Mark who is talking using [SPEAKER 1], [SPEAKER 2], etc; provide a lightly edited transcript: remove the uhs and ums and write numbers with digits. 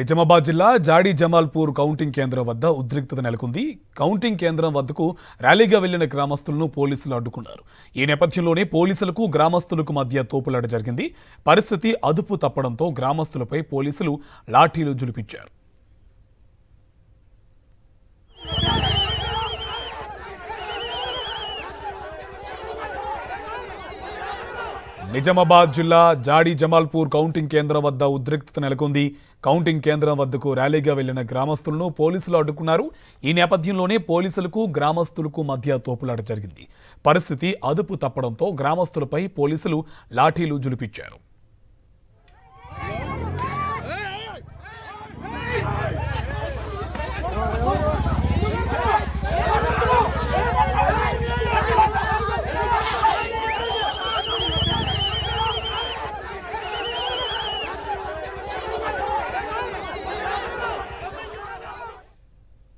[SPEAKER 1] నిజామాబాద్ జిల్లా జాడి జమాల్పూర్ కౌంటింగ్ కేంద్రం వద్ద ఉద్రిక్తత నెలకొంది. కౌంటింగ్ కేంద్రం వద్దకు ర్యాలీగా వెళ్లిన గ్రామస్తులను పోలీసులు అడ్డుకున్నారు. ఈ నేపథ్యంలోనే పోలీసులకు గ్రామస్తులకు మధ్య తోపులాట జరిగింది. పరిస్థితి అదుపు తప్పడంతో గ్రామస్తులపై పోలీసులు లాఠీలు జులిపించారు. నిజామాబాద్ జిల్లా జాడి జమాల్పూర్ కౌంటింగ్ కేంద్రం వద్ద ఉద్రిక్తత నెలకొంది. కౌంటింగ్ కేంద్రం వద్దకు ర్యాలీగా వెళ్లిన గ్రామస్తులను పోలీసులు అడ్డుకున్నారు. ఈ నేపథ్యంలోనే పోలీసులకు గ్రామస్తులకు మధ్య తోపులాట జరిగింది. పరిస్థితి అదుపు తప్పడంతో గ్రామస్తులపై పోలీసులు లాఠీలు జులిపించారు.